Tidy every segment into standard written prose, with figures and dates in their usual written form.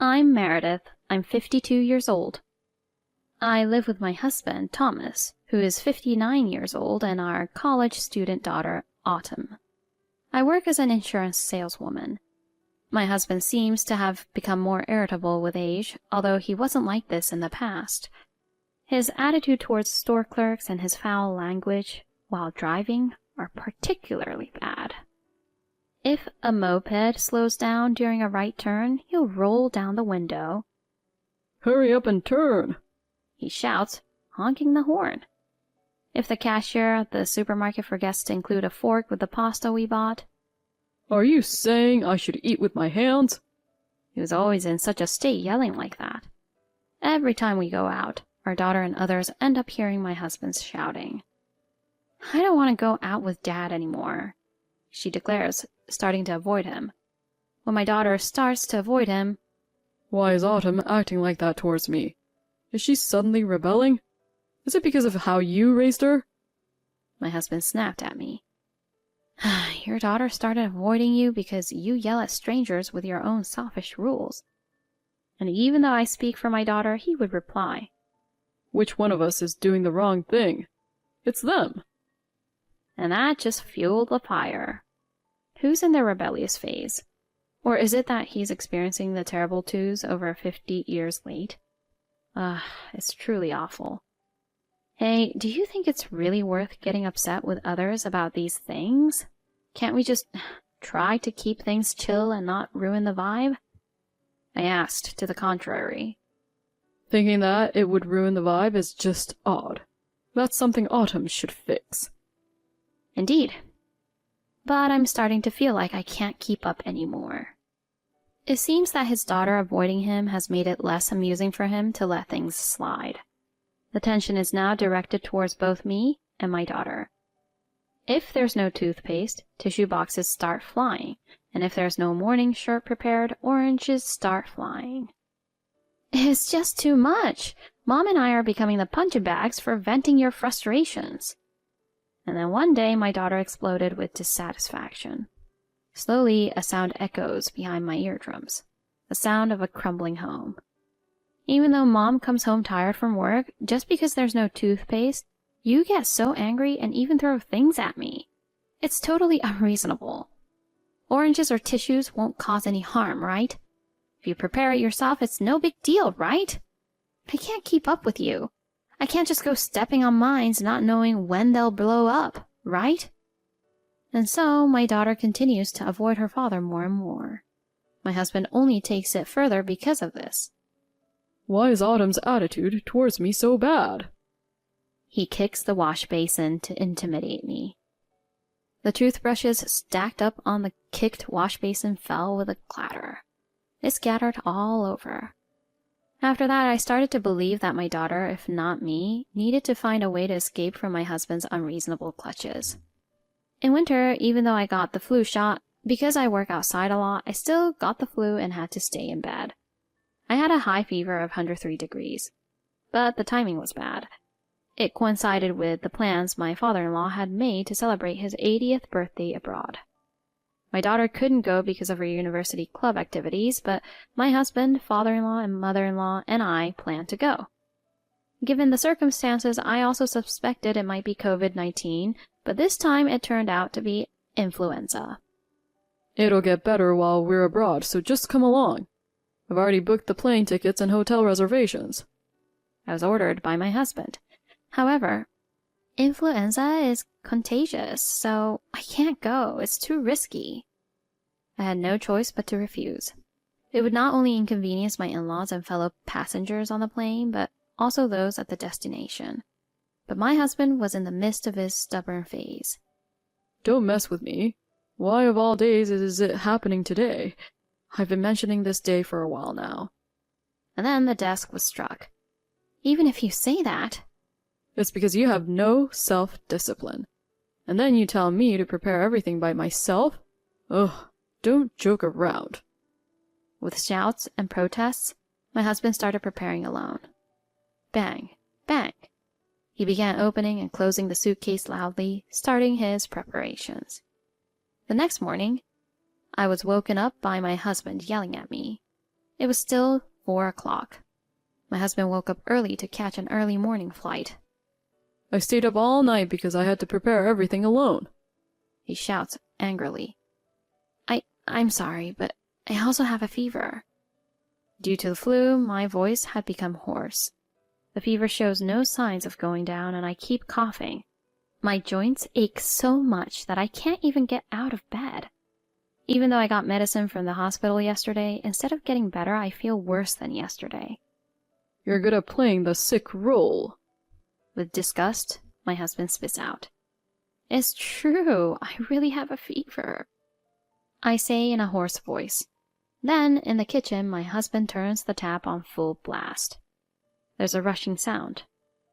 I'm Meredith. I'm 52 years old. I live with my husband, Thomas, who is 59 years old, and our college student daughter, Autumn. I work as an insurance saleswoman. My husband seems to have become more irritable with age, although he wasn't like this in the past. His attitude towards store clerks and his foul language while driving are particularly bad. If a moped slows down during a right turn, he'll roll down the window. "Hurry up and turn," he shouts, honking the horn. If the cashier at the supermarket forgets to include a fork with the pasta we bought, "Are you saying I should eat with my hands?" he was always in such a state yelling like that. Every time we go out, our daughter and others end up hearing my husband's shouting. "I don't want to go out with Dad anymore," she declares, starting to avoid him. When my daughter starts to avoid him, "Why is Autumn acting like that towards me? Is she suddenly rebelling? Is it because of how you raised her?" my husband snapped at me. "Your daughter started avoiding you because you yell at strangers with your own selfish rules." And even though I speak for my daughter, he would reply, "Which one of us is doing the wrong thing? It's them." And that just fueled the fire. Who's in the rebellious phase? Or is it that he's experiencing the terrible twos over 50 years late? It's truly awful. Hey, do you think it's really worth getting upset with others about these things? Can't we just try to keep things chill and not ruin the vibe? I asked to the contrary. Thinking that it would ruin the vibe is just odd. That's something Autumn should fix. Indeed. But I'm starting to feel like I can't keep up anymore. It seems that his daughter avoiding him has made it less amusing for him to let things slide. The tension is now directed towards both me and my daughter. If there's no toothpaste, tissue boxes start flying, and if there's no morning shirt prepared, oranges start flying. It's just too much. Mom and I are becoming the punching bags for venting your frustrations. And then one day my daughter exploded with dissatisfaction. Slowly, a sound echoes behind my eardrums, the sound of a crumbling home. Even though Mom comes home tired from work, just because there's no toothpaste, you get so angry and even throw things at me. It's totally unreasonable. Oranges or tissues won't cause any harm, right? If you prepare it yourself, it's no big deal, right? I can't keep up with you. I can't just go stepping on mines not knowing when they'll blow up, right? And so my daughter continues to avoid her father more and more. My husband only takes it further because of this. Why is Autumn's attitude towards me so bad? He kicks the wash basin to intimidate me. The toothbrushes stacked up on the kicked wash basin fell with a clatter. It scattered all over. After that, I started to believe that my daughter, if not me, needed to find a way to escape from my husband's unreasonable clutches. In winter, even though I got the flu shot, because I work outside a lot, I still got the flu and had to stay in bed. I had a high fever of 103 degrees, but the timing was bad. It coincided with the plans my father-in-law had made to celebrate his 80th birthday abroad. My daughter couldn't go because of her university club activities, but my husband, father-in-law, and mother-in-law and I planned to go. Given the circumstances, I also suspected it might be COVID-19, but this time it turned out to be influenza. It'll get better while we're abroad, so just come along. I've already booked the plane tickets and hotel reservations. I was ordered by my husband. However, influenza is contagious, so I can't go. It's too risky. I had no choice but to refuse. It would not only inconvenience my in-laws and fellow passengers on the plane, but also those at the destination. But my husband was in the midst of his stubborn phase. Don't mess with me. Why of all days is it happening today? I've been mentioning this day for a while now. And then the desk was struck. Even if you say that... It's because you have no self-discipline. And then you tell me to prepare everything by myself? Ugh, don't joke around. With shouts and protests, my husband started preparing alone. Bang, bang. He began opening and closing the suitcase loudly, starting his preparations. The next morning, I was woken up by my husband yelling at me. It was still 4 o'clock. My husband woke up early to catch an early morning flight. I stayed up all night because I had to prepare everything alone. He shouts angrily. I'm sorry, but I also have a fever. Due to the flu, my voice had become hoarse. The fever shows no signs of going down, and I keep coughing. My joints ache so much that I can't even get out of bed. Even though I got medicine from the hospital yesterday, instead of getting better, I feel worse than yesterday. You're good at playing the sick role. With disgust, my husband spits out. It's true, I really have a fever, I say in a hoarse voice. Then, in the kitchen, my husband turns the tap on full blast. There's a rushing sound.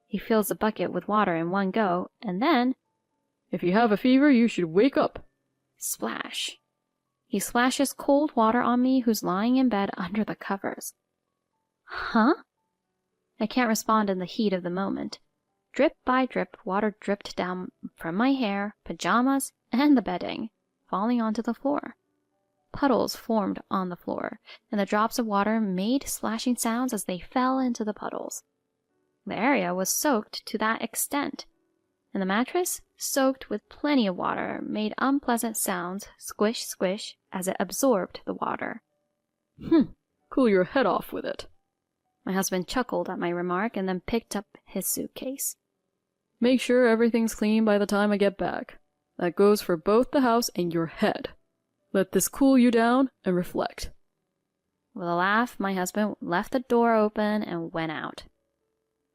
He fills the bucket with water in one go, and then, If you have a fever, you should wake up. Splash. He splashes cold water on me, who's lying in bed under the covers. Huh? I can't respond in the heat of the moment. Drip by drip, water dripped down from my hair, pajamas, and the bedding, falling onto the floor. Puddles formed on the floor, and the drops of water made splashing sounds as they fell into the puddles. The area was soaked to that extent, and the mattress, soaked with plenty of water, made unpleasant sounds, squish, squish, as it absorbed the water. Cool your head off with it. My husband chuckled at my remark and then picked up his suitcase. Make sure everything's clean by the time I get back. That goes for both the house and your head. Let this cool you down and reflect. With a laugh, my husband left the door open and went out.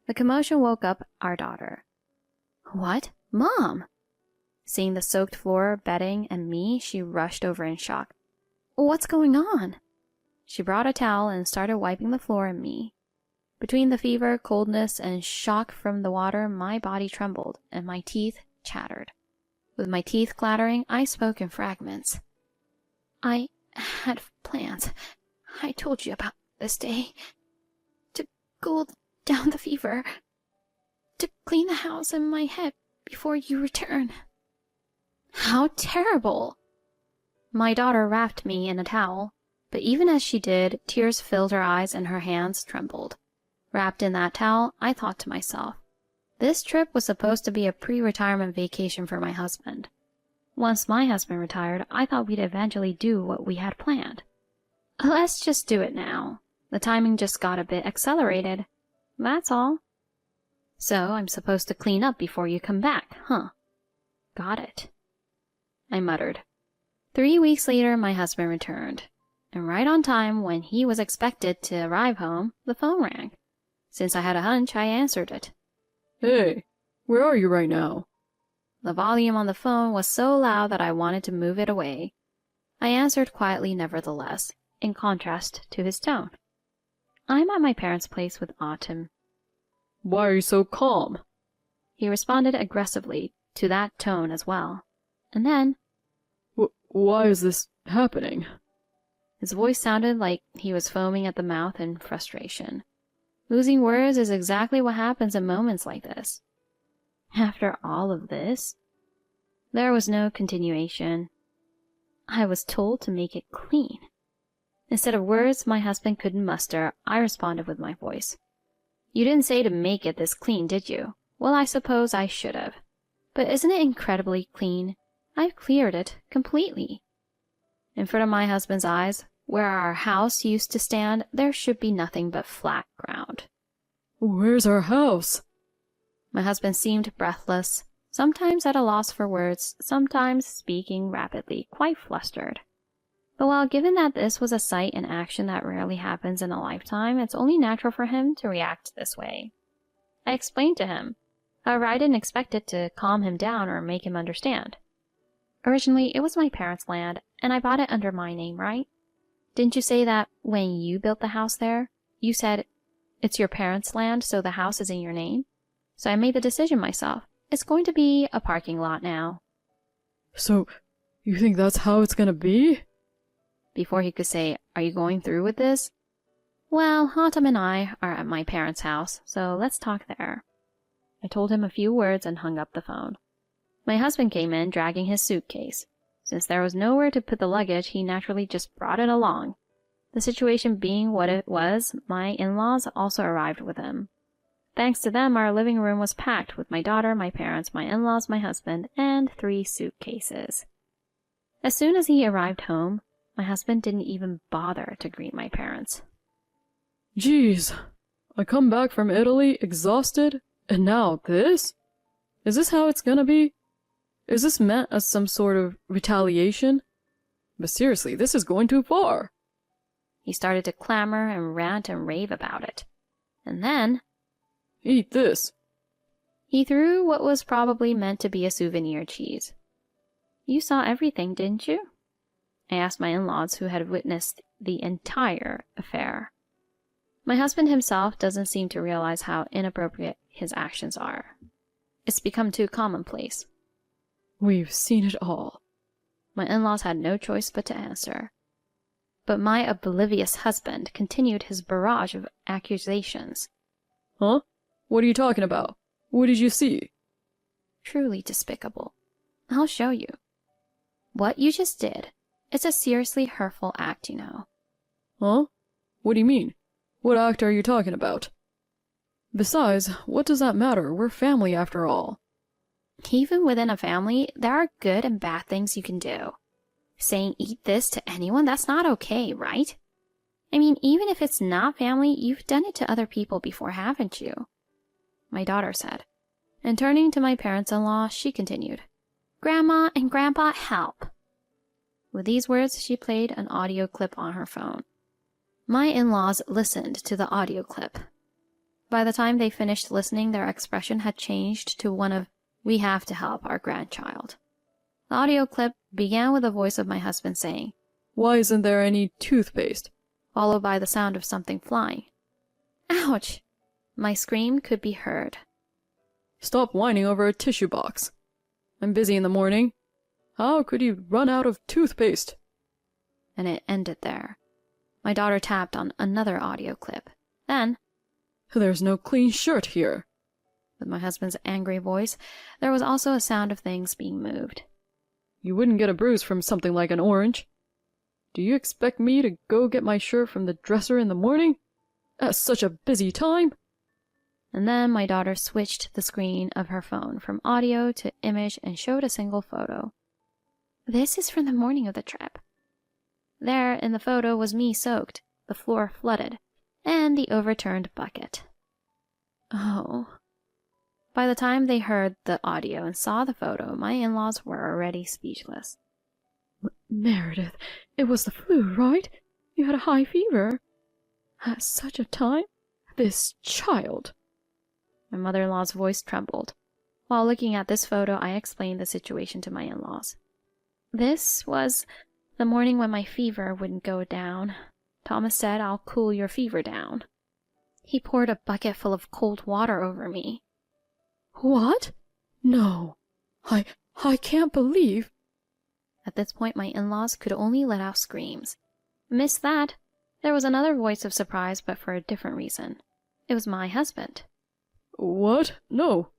The commotion woke up our daughter. What? Mom! Seeing the soaked floor, bedding, and me, she rushed over in shock. What's going on? She brought a towel and started wiping the floor and me. Between the fever, coldness, and shock from the water, my body trembled and my teeth chattered. With my teeth clattering, I spoke in fragments. I had plans. I told you about this day. To cool down the fever. To clean the house and my head before you return. How terrible! My daughter wrapped me in a towel, but even as she did, tears filled her eyes and her hands trembled. Wrapped in that towel, I thought to myself, this trip was supposed to be a pre-retirement vacation for my husband. Once my husband retired, I thought we'd eventually do what we had planned. Let's just do it now. The timing just got a bit accelerated. That's all. So I'm supposed to clean up before you come back, huh? Got it. I muttered. 3 weeks later, my husband returned. And right on time, when he was expected to arrive home, the phone rang. Since I had a hunch, I answered it. Hey, where are you right now? The volume on the phone was so loud that I wanted to move it away. I answered quietly nevertheless, in contrast to his tone. I'm at my parents' place with Autumn. Why are you so calm? He responded aggressively to that tone as well. And then, Why is this happening? His voice sounded like he was foaming at the mouth in frustration. Losing words is exactly what happens in moments like this. After all of this, there was no continuation. I was told to make it clean. Instead of words my husband couldn't muster, I responded with my voice. You didn't say to make it this clean, did you? Well, I suppose I should have. But isn't it incredibly clean? I've cleared it completely. In front of my husband's eyes, where our house used to stand, there should be nothing but flat ground. Where's our house? My husband seemed breathless, sometimes at a loss for words, sometimes speaking rapidly, quite flustered. But while given that this was a sight and action that rarely happens in a lifetime, it's only natural for him to react this way. I explained to him. However, I didn't expect it to calm him down or make him understand. Originally, it was my parents' land, and I bought it under my name, right? Didn't you say that when you built the house there, you said it's your parents' land, so the house is in your name? So I made the decision myself. It's going to be a parking lot now. So, you think that's how it's gonna be? Before he could say, are you going through with this? Well, Autumn and I are at my parents' house, so let's talk there. I told him a few words and hung up the phone. My husband came in, dragging his suitcase. Since there was nowhere to put the luggage, he naturally just brought it along. The situation being what it was, my in-laws also arrived with him. Thanks to them, our living room was packed with my daughter, my parents, my in-laws, my husband, and 3 suitcases. As soon as he arrived home, my husband didn't even bother to greet my parents. Jeez, I come back from Italy exhausted, and now this? Is this how it's gonna be? Is this meant as some sort of retaliation? But seriously, this is going too far. He started to clamor and rant and rave about it. And then... Eat this. He threw what was probably meant to be a souvenir cheese. You saw everything, didn't you? I asked my in-laws, who had witnessed the entire affair. My husband himself doesn't seem to realize how inappropriate his actions are. It's become too commonplace. We've seen it all. My in-laws had no choice but to answer. But my oblivious husband continued his barrage of accusations. Huh? What are you talking about? What did you see? Truly despicable. I'll show you. What you just did, it's a seriously hurtful act, you know. Huh? What do you mean? What act are you talking about? Besides, what does that matter? We're family after all. Even within a family, there are good and bad things you can do. Saying eat this to anyone, that's not okay, right? I mean, even if it's not family, you've done it to other people before, haven't you? My daughter said. And turning to my parents-in-law, she continued, Grandma and Grandpa, help. With these words, she played an audio clip on her phone. My in-laws listened to the audio clip. By the time they finished listening, their expression had changed to one of, we have to help our grandchild. The audio clip began with the voice of my husband saying, Why isn't there any toothpaste? Followed by the sound of something flying. Ouch! My scream could be heard. Stop whining over a tissue box. I'm busy in the morning. How could you run out of toothpaste? And it ended there. My daughter tapped on another audio clip. Then, There's no clean shirt here. With my husband's angry voice, there was also a sound of things being moved. You wouldn't get a bruise from something like an orange. Do you expect me to go get my shirt from the dresser in the morning? At such a busy time? And then my daughter switched the screen of her phone from audio to image and showed a single photo. This is from the morning of the trip. There in the photo was me soaked, the floor flooded, and the overturned bucket. Oh. By the time they heard the audio and saw the photo, my in-laws were already speechless. Meredith, it was the flu, right? You had a high fever. At such a time? This child. My mother-in-law's voice trembled. While looking at this photo, I explained the situation to my in-laws. This was the morning when my fever wouldn't go down. Thomas said, I'll cool your fever down. He poured a bucket full of cold water over me. What? No. I can't believe. At this point, my in-laws could only let out screams. Amidst that, there was another voice of surprise, but for a different reason. It was my husband. What? No.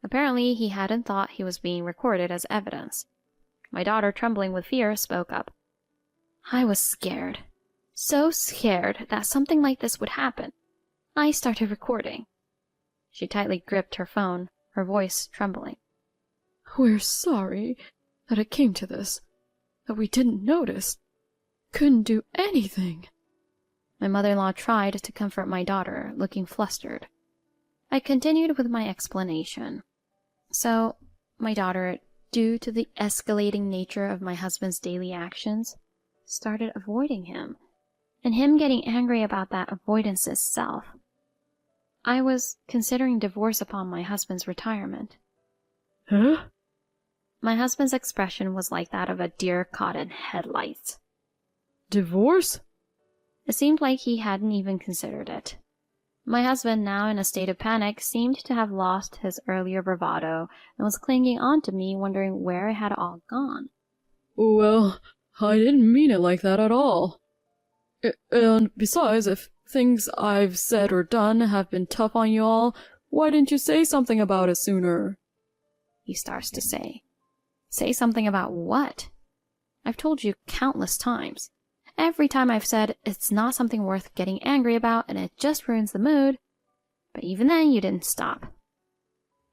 Apparently, he hadn't thought he was being recorded as evidence. My daughter, trembling with fear, spoke up. I was scared. So scared that something like this would happen. I started recording. She tightly gripped her phone, her voice trembling. We're sorry that it came to this, that we didn't notice, couldn't do anything. My mother-in-law tried to comfort my daughter, looking flustered. I continued with my explanation. So, my daughter, due to the escalating nature of my husband's daily actions, started avoiding him, and him getting angry about that avoidance itself. I was considering divorce upon my husband's retirement. Huh? My husband's expression was like that of a deer caught in headlights. Divorce? It seemed like he hadn't even considered it. My husband, now in a state of panic, seemed to have lost his earlier bravado and was clinging on to me, wondering where it had all gone. Well, I didn't mean it like that at all. And besides, if things I've said or done have been tough on you all, why didn't you say something about it sooner? He starts to say. Say something about what? I've told you countless times. Every time I've said it's not something worth getting angry about and it just ruins the mood. But even then, you didn't stop.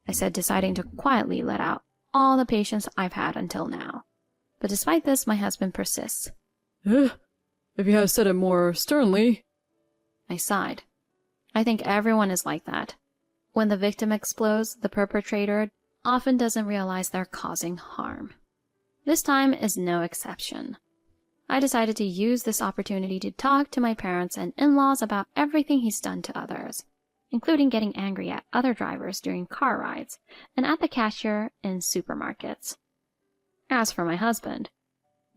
I said, deciding to quietly let out all the patience I've had until now. But despite this, my husband persists. If you had said it more sternly. I sighed. I think everyone is like that. When the victim explodes, the perpetrator often doesn't realize they're causing harm. This time is no exception. I decided to use this opportunity to talk to my parents and in-laws about everything he's done to others, including getting angry at other drivers during car rides and at the cashier in supermarkets. As for my husband,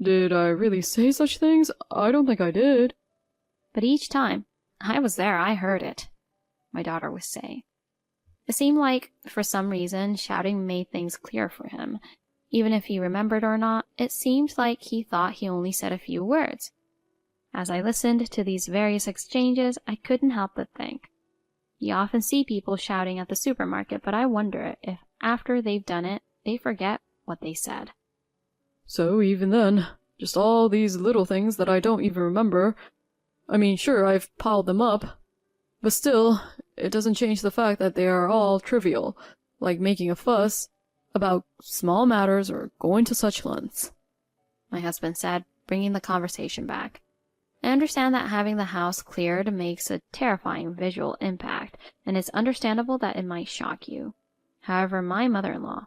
Did I really say such things? I don't think I did. but each time, I was there, I heard it, my daughter would say. It seemed like, for some reason, shouting made things clear for him. Even if he remembered or not, it seemed like he thought he only said a few words. As I listened to these various exchanges, I couldn't help but think. You often see people shouting at the supermarket, but I wonder if after they've done it, they forget what they said. So even then, just all these little things that I don't even remember. I mean, sure, I've piled them up, but still, it doesn't change the fact that they are all trivial, like making a fuss about small matters or going to such lengths, My husband said, bringing the conversation back. I understand that having the house cleared makes a terrifying visual impact, and it's understandable that it might shock you. However, my mother-in-law,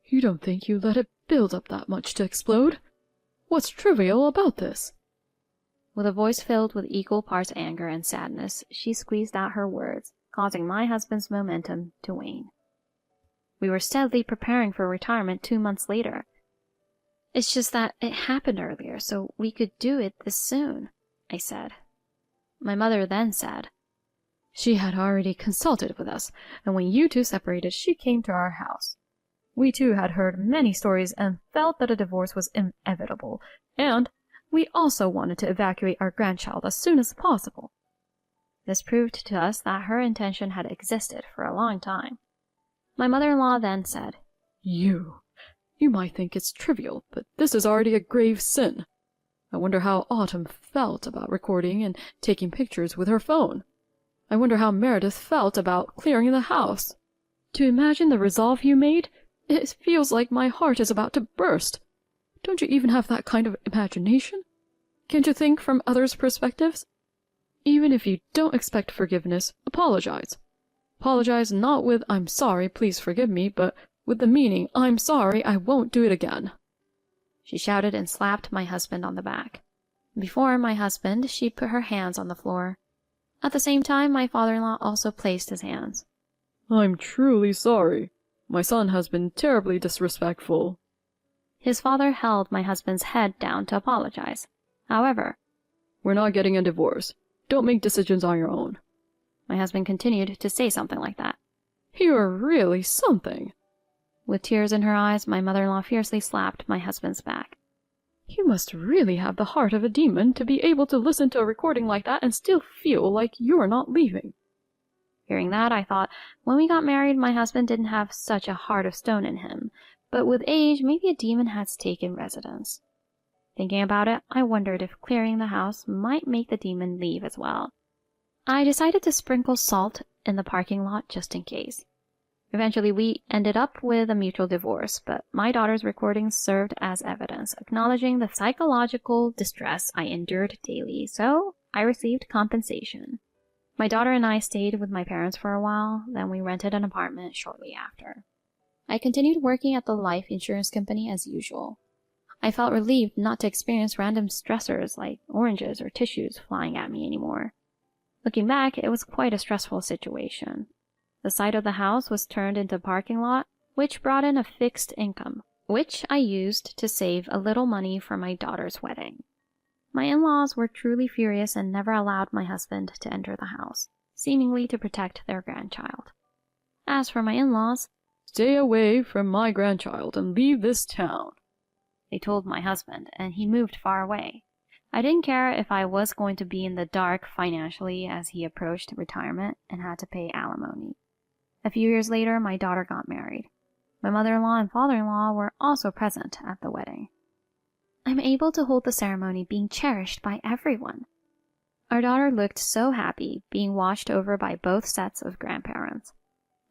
You don't think you let it build up that much to explode? What's trivial about this? with a voice filled with equal parts anger and sadness, she squeezed out her words, causing my husband's momentum to wane. We were steadily preparing for retirement 2 months later. It's just that it happened earlier, so we could do it this soon, I said. My mother then said, She had already consulted with us, and when you two separated, she came to our house. We too had heard many stories and felt that a divorce was inevitable, and we also wanted to evacuate our grandchild as soon as possible. This proved to us that her intention had existed for a long time. My mother-in-law then said, You might think it's trivial, but this is already a grave sin. I wonder how Autumn felt about recording and taking pictures with her phone. I wonder how Meredith felt about clearing the house. To imagine the resolve you made, it feels like my heart is about to burst. Don't you even have that kind of imagination? Can't you think from others' perspectives? Even if you don't expect forgiveness, apologize. Apologize not with "I'm sorry, please forgive me," but with the meaning "I'm sorry, I won't do it again." She shouted and slapped my husband on the back. Before my husband, she put her hands on the floor. At the same time, my father-in-law also placed his hands. I'm truly sorry. My son has been terribly disrespectful. His father held my husband's head down to apologize. However, We're not getting a divorce. Don't make decisions on your own. my husband continued to say something like that. You're really something. With tears in her eyes, my mother-in-law fiercely slapped my husband's back. You must really have the heart of a demon to be able to listen to a recording like that and still feel like you're not leaving. Hearing that, I thought, when we got married, my husband didn't have such a heart of stone in him, but with age, maybe a demon has taken residence. Thinking about it, I wondered if clearing the house might make the demon leave as well. I decided to sprinkle salt in the parking lot just in case. Eventually, we ended up with a mutual divorce, but my daughter's recordings served as evidence, acknowledging the psychological distress I endured daily, so I received compensation. My daughter and I stayed with my parents for a while, then we rented an apartment shortly after. I continued working at the life insurance company as usual. I felt relieved not to experience random stressors like oranges or tissues flying at me anymore. Looking back, it was quite a stressful situation. The site of the house was turned into a parking lot, which brought in a fixed income, which I used to save a little money for my daughter's wedding. My in-laws were truly furious and never allowed my husband to enter the house, seemingly to protect their grandchild. As for my in-laws, Stay away from my grandchild and leave this town. they told my husband, and he moved far away. I didn't care if I was going to be in the dark financially as he approached retirement and had to pay alimony. A few years later, my daughter got married. My mother-in-law and father-in-law were also present at the wedding. I'm able to hold the ceremony being cherished by everyone. Our daughter looked so happy, being watched over by both sets of grandparents.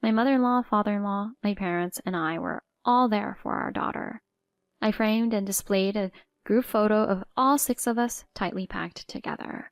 My mother-in-law, father-in-law, my parents, and I were all there for our daughter. I framed and displayed a group photo of all 6 of us tightly packed together.